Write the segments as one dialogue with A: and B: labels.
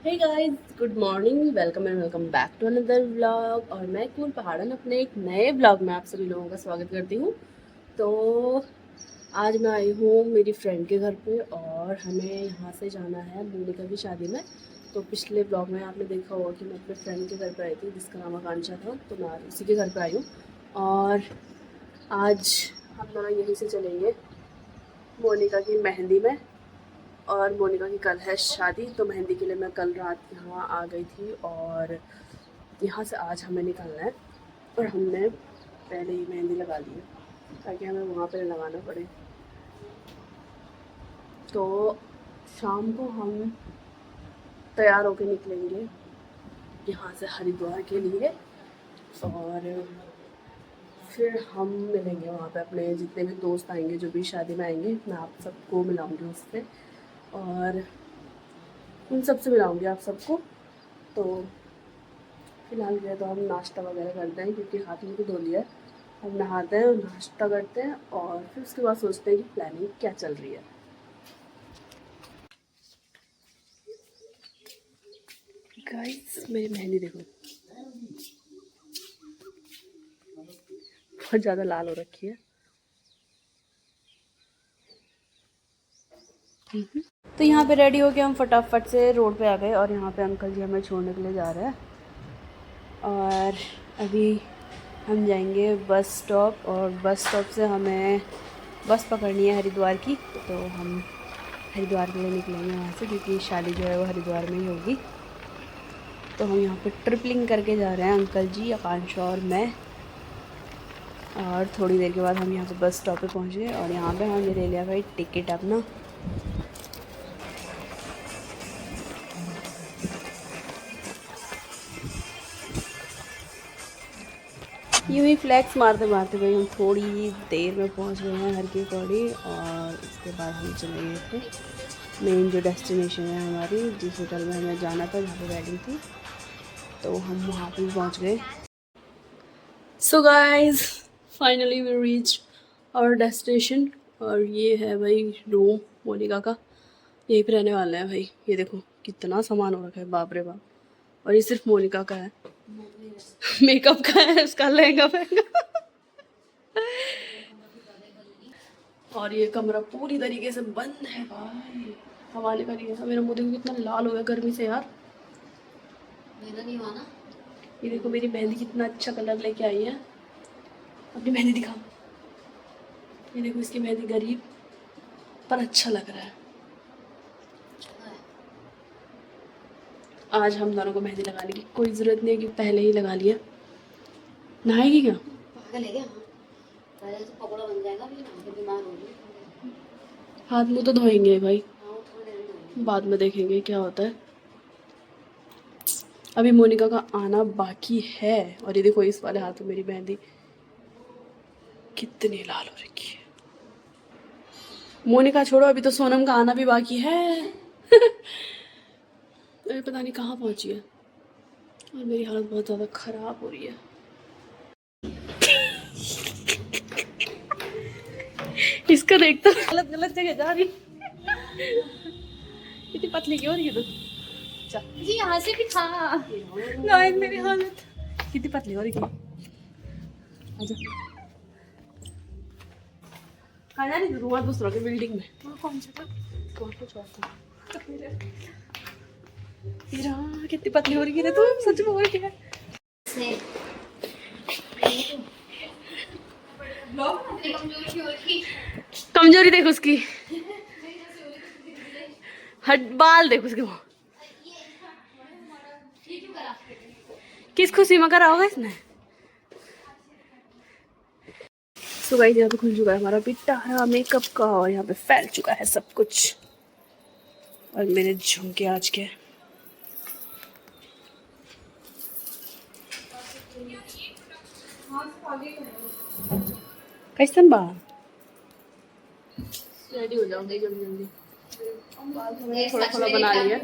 A: Hey guys, good morning, welcome and welcome back to another vlog. और मैं cool पहाड़न अपने एक नए व्लॉग में आप सभी लोगों का स्वागत करती हूँ। तो आज मैं आई हूँ मेरी फ्रेंड के घर पे और हमें यहाँ से जाना है मोनिका की शादी में। तो पिछले व्लॉग में आपने देखा होगा कि मैं अपने फ्रेंड के घर पे आई थी जिसका नाम आकांक्षा था, तो मैं आज उसी के घर पे आई हूँ। और आज हम दोनों यहीं से चलेंगे मोनिका की मेहंदी में। और मोनिका की कल है शादी, तो मेहंदी के लिए मैं कल रात यहाँ आ गई थी और यहाँ से आज हमें निकलना है। और हमने पहले ही मेहंदी लगा ली है ताकि हमें वहाँ पर लगाना पड़े। तो शाम को हम तैयार होकर निकलेंगे यहाँ से हरिद्वार के लिए। और फिर हम मिलेंगे वहाँ पे, अपने जितने भी दोस्त आएंगे जो भी शादी में आएंगे, मैं आप सबको मिलाऊंगी उससे और उन सबसे मिलाऊंगी आप सबको। तो फिलहाल गए तो हम नाश्ता वगैरह करते हैं क्योंकि हाथ मुँह तो धो लिया है। हम नहाते हैं और नाश्ता करते हैं और फिर उसके बाद सोचते हैं कि प्लानिंग क्या चल रही है। गाइस, मेरी मेहंदी देखो, बहुत ज़्यादा लाल हो रखी है। तो यहाँ पे रेडी हो के हम फटाफट से रोड पे आ गए और यहाँ पे अंकल जी हमें छोड़ने के लिए जा रहे हैं। और अभी हम जाएंगे बस स्टॉप और बस स्टॉप से हमें बस पकड़नी है हरिद्वार की। तो हम हरिद्वार के लिए निकलेंगे वहाँ से क्योंकि शादी जो है वो हरिद्वार में ही होगी। तो हम यहाँ पे ट्रिपलिंग करके जा रहे हैं, अंकल जी, आकांक्षा और मैं। और थोड़ी देर के बाद हम यहाँ पे बस स्टॉप पे पहुँच गए और यहाँ पे हमने ले लिया भाई टिकट अपना। यूँ ही फ्लैक्स मारते मारते भाई हम थोड़ी देर में पहुँच गए हैं हर की पौड़ी। और इसके बाद हम चलेंगे अपने मेन जो डेस्टिनेशन है हमारी, जिस होटल में हमें जाना था जहाँ पे वेडिंग थी, तो हम वहाँ पे पहुँच गए। So guys, finally we reach our destination. और ये है भाई रूम मोनिका का, यहीं पे रहने वाले हैं भाई। ये देखो कितना सामान हो रखा है, बाप रे बाप। और ये सिर्फ मोनिका का है, मेकअप का है, उसका लहंगा पहनगा। और ये कमरा पूरी तरीके से बंद है भाई, हवा निकल रही है। मेरा मुंह देखो कितना लाल हो गया गर्मी से यार। नहीं हुआ ना। ये देखो मेरी मेहंदी कितना अच्छा कलर लेके आई है। अपनी मेहंदी दिखा। ये देखो इसकी मेहंदी गरीब पर अच्छा लग रहा है। आज हम दोनों को मेहंदी लगाने की कोई ज़रूरत नहीं है कि पहले ही लगा लिया। नहाएगी क्या? पागल है क्या? पहले तो पकौड़ा बन जाएगा, फिर बीमार होगी। हाथ मुँह तो धोएंगे भाई, बाद में देखेंगे क्या होता है। अभी मोनिका का आना बाकी है। और ये देखो इस वाले हाथ में मेरी मेहंदी कितनी लाल हो रखी है। मोनिका छोड़ो, अभी तो सोनम का आना भी बाकी है। अभी पता नहीं कहाँ पहुंची है और मेरी हालत बहुत ज़्यादा ख़राब हो रही है। इसका देखता गलत गलत जगह जा रही। इतनी पतली क्यों हो रही है तू? जी यहाँ से भी था। गाइस मेरी हालत कितनी पतली हो रही है। आजा, कहाँ जा रही थी? रूमा दूसरों के बिल्डिंग में। वहाँ कौन सा था? वहाँ कुछ और था। तेरा कितनी पतली हो रही है तू, सच में हो रही है। कमजोरी देख उसकी, हट बाल देख उसके। वो किस खुशी में करा होगा इसने। सो गाइस, यहाँ पे खुल चुका है हमारा पिटारा मेकअप का और यहाँ पे फैल चुका है सब कुछ। और मेरे झुमके आज के कैसन बा, रेडी हो जाऊंगी जल्दी जल्दी। थोड़ा थोड़ा बना लिया।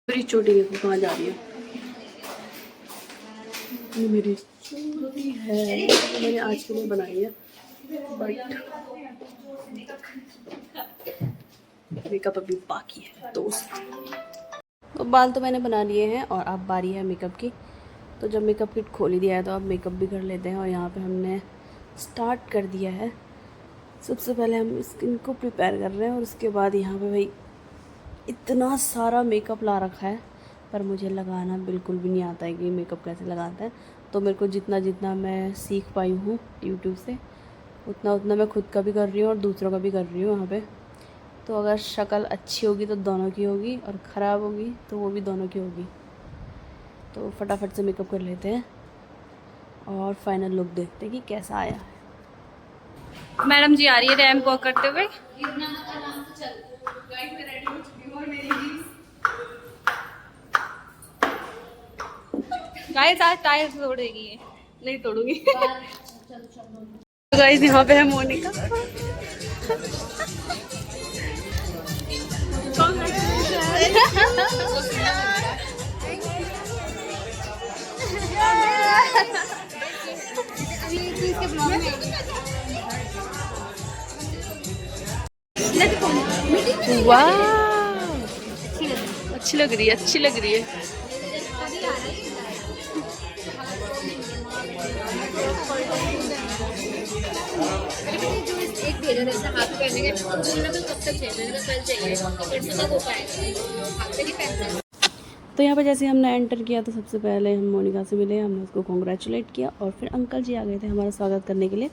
A: मेरी चोटी देखो कहाँ जा रही है। ये मेरी चोटी है, मैंने आज के लिए बनाई है। मेकअप अभी बाकी है दोस्त। तो बाल तो मैंने बना लिए हैं और अब बारी है मेकअप की। तो जब मेकअप किट खोल ही दिया है तो अब मेकअप भी कर लेते हैं। और यहाँ पे हमने स्टार्ट कर दिया है। सबसे पहले हम स्किन को प्रिपेयर कर रहे हैं और उसके बाद यहाँ पे भाई इतना सारा मेकअप ला रखा है, पर मुझे लगाना बिल्कुल भी नहीं आता है कि मेकअप कैसे लगाता है। तो मेरे को जितना जितना मैं सीख पाई हूँ यूट्यूब से उतना उतना मैं खुद का भी कर रही हूँ और दूसरों का भी कर रही हूँ यहाँ पे। तो अगर शक्ल अच्छी होगी तो दोनों की होगी और ख़राब होगी तो वो भी दोनों की होगी। तो फटाफट से मेकअप कर लेते हैं और फाइनल लुक देखते हैं कि कैसा आया है।
B: मैडम जी आ रही है रैंप वॉक करते हुए। गाइस आज टायर तोड़ देगी ये।
A: नहीं तोड़ूंगी। गाइस यहाँ पे है मोनिका। वाह अच्छी लग रही है, अच्छी लग रही है।
B: एक भेजा था इसने हाथ पहनने के, कब तक चाहिए? मैंने कहा कल चाहिए, परसों तक हो पाएगा। हाथ पे नहीं पहनता।
A: तो यहाँ पे जैसे हमने एंटर किया तो सबसे पहले हम मोनिका से मिले, हमने उसको कॉन्ग्रेचुलेट किया और फिर अंकल जी आ गए थे हमारा स्वागत करने के लिए।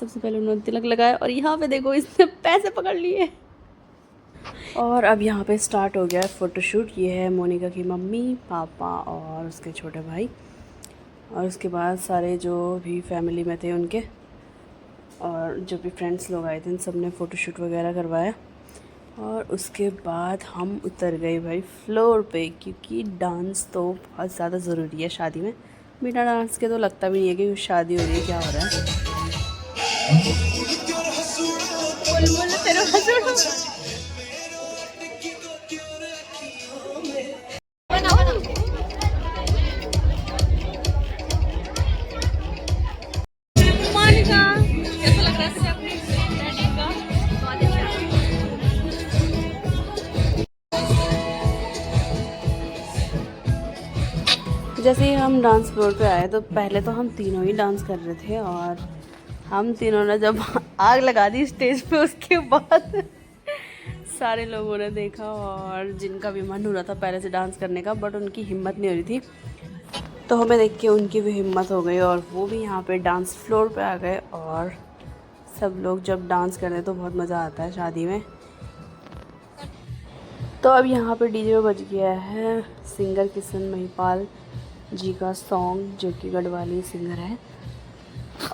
A: सबसे पहले उन्होंने तिलक लगाया और यहाँ पे देखो इसने पैसे पकड़ लिए। और अब यहाँ पे स्टार्ट हो गया है फ़ोटोशूट। ये है मोनिका की मम्मी, पापा और उसके छोटे भाई, और उसके बाद सारे जो भी फैमिली में थे उनके और जो भी फ्रेंड्स लोग आए थे इन सब ने फ़ोटोशूट वगैरह करवाया। और उसके बाद हम उतर गए भाई फ्लोर पे, क्योंकि डांस तो बहुत ज़्यादा ज़रूरी है शादी में। बिना डांस के तो लगता भी नहीं है कि शादी हो रही है, क्या हो रहा है। जैसे ही हम डांस फ्लोर पे आए तो पहले तो हम तीनों ही डांस कर रहे थे और हम तीनों ने जब आग लगा दी स्टेज पे उसके बाद सारे लोगों ने देखा और जिनका भी मन हो रहा था पहले से डांस करने का बट उनकी हिम्मत नहीं हो रही थी, तो हमें देख के उनकी भी हिम्मत हो गई और वो भी यहाँ पे डांस फ्लोर पे आ गए। और सब लोग जब डांस करते हैं तो बहुत मज़ा आता है शादी में। तो अब यहाँ पे डीजे में बज गया है सिंगर किशन महिपाल जी का सॉन्ग, जो कि गढ़वाली सिंगर है।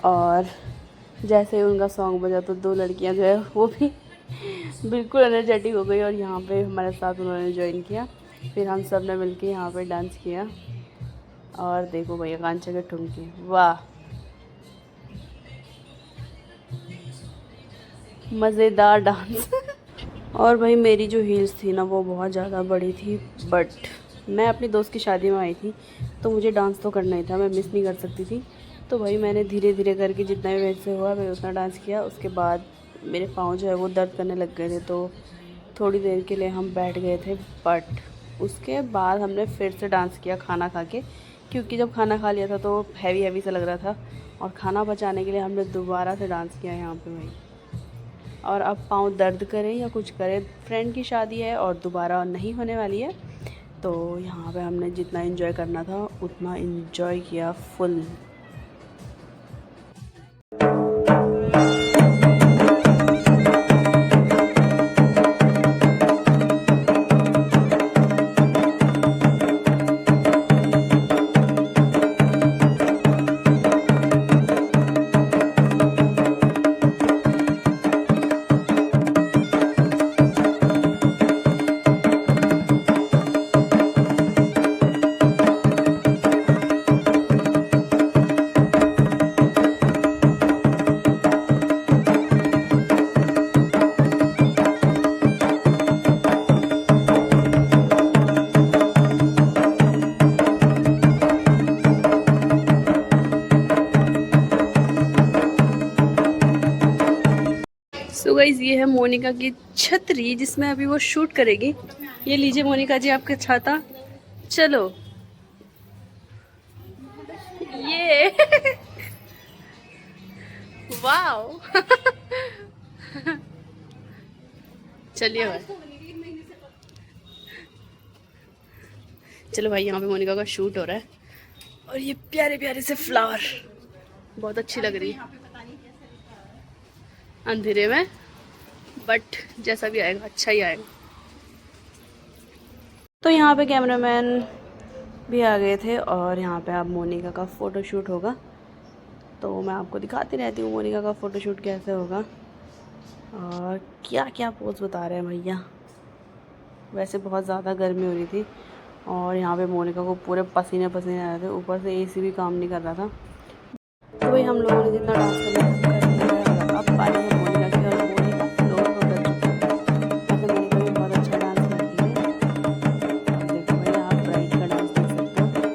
A: और जैसे ही उनका सॉन्ग बजा तो दो लड़कियां जो है वो भी बिल्कुल एनर्जेटिक हो गई और यहाँ पे हमारे साथ उन्होंने ज्वाइन किया। फिर हम सब ने मिलके यहाँ पे डांस किया और देखो भैया कांचे के ठुमके, वाह मज़ेदार डांस। और भाई मेरी जो हील्स थी ना वो बहुत ज़्यादा बड़ी थी, बट मैं अपनी दोस्त की शादी में आई थी तो मुझे डांस तो करना ही था, मैं मिस नहीं कर सकती थी। तो भाई मैंने धीरे धीरे करके जितना भी मेरे से हुआ मैंने उतना डांस किया। उसके बाद मेरे पाँव जो है वो दर्द करने लग गए थे तो थोड़ी देर के लिए हम बैठ गए थे, बट उसके बाद हमने फिर से डांस किया खाना खा के, क्योंकि जब खाना खा लिया था तो हैवी हैवी सा लग रहा था और खाना बचाने के लिए हमने दोबारा से डांस किया यहाँ पे भाई। और अब पाँव दर्द करें या कुछ करें, फ्रेंड की शादी है और दोबारा नहीं होने वाली है, तो यहाँ पे हमने जितना एंजॉय करना था उतना एंजॉय किया फुल। गाइस ये है मोनिका की छतरी जिसमें अभी वो शूट करेगी। ये लीजिए मोनिका जी आपका छाता। चलो ये वाओ चलिए भाई, चलो भाई यहाँ पे मोनिका का शूट हो रहा है और ये प्यारे प्यारे से फ्लावर बहुत अच्छी लग रही है अंधेरे में, बट जैसा भी आएगा अच्छा ही आएगा। तो यहाँ पे कैमरामैन भी आ गए थे और यहाँ पे अब मोनिका का फ़ोटो शूट होगा। तो मैं आपको दिखाती रहती हूँ मोनिका का फ़ोटो शूट कैसे होगा और क्या क्या पोज बता रहे हैं भैया। वैसे बहुत ज़्यादा गर्मी हो रही थी और यहाँ पे मोनिका को पूरे पसीने पसीने आ रहे थे, ऊपर से एसी भी काम नहीं कर रहा था। तो भाई हम लोगों ने जितना डांस करना था कर लिया है और अब बारी है मोनिका की और मोनिका फ्लोर पर कर चुकी है। वैसे मोनिका भी बहुत अच्छा डांस करती है। अब देखो भाई आप ब्राइड का डांस देख सकते हो।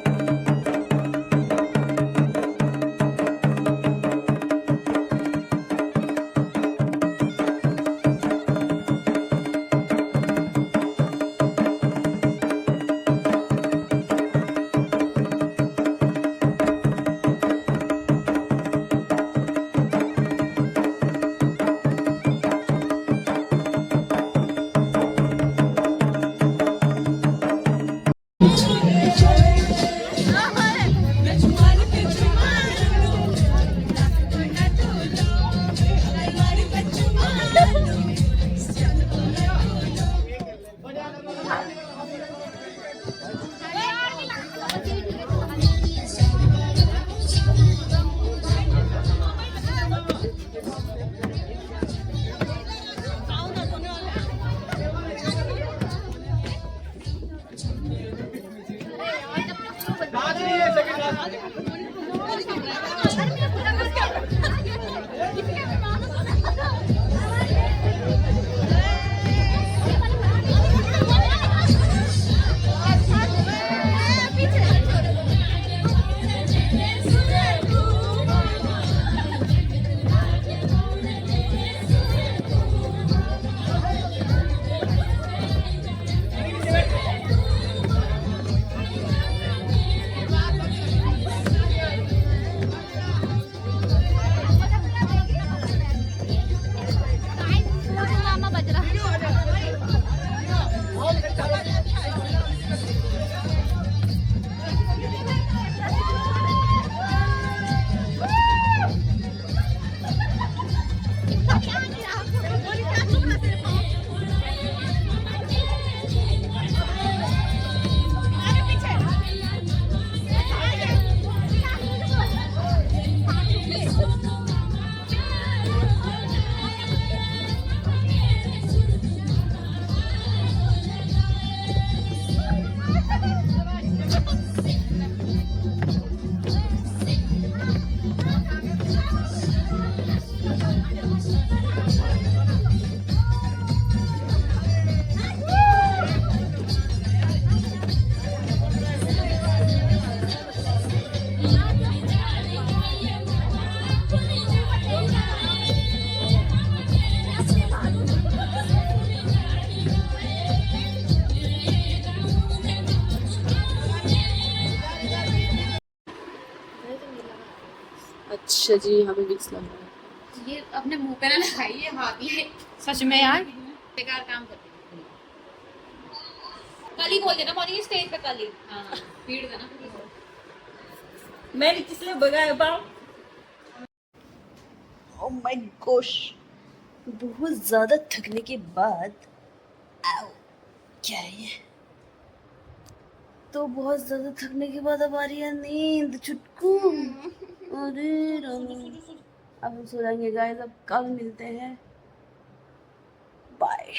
A: अच्छा जी यहाँ पे विक्स लग रहा है।
B: ये अपने मुंह पे ना लगाई है, हाथ ये
C: सच में यार
B: बेकार काम करती है। कल ही बोल देना मॉर्निंग स्टेज पे, कल ही हाँ भीड़ देना।
C: मैं किसलिए बगाया पाऊं।
A: ओह माय गॉश, बहुत ज़्यादा थकने के बाद आओ क्या है ये, तो बहुत ज़्यादा थकने के बाद अब आ रही है नींद चुटकू। अरे रामा, अब हम सो जाएंगे गाइस, अब कल मिलते हैं, बाय।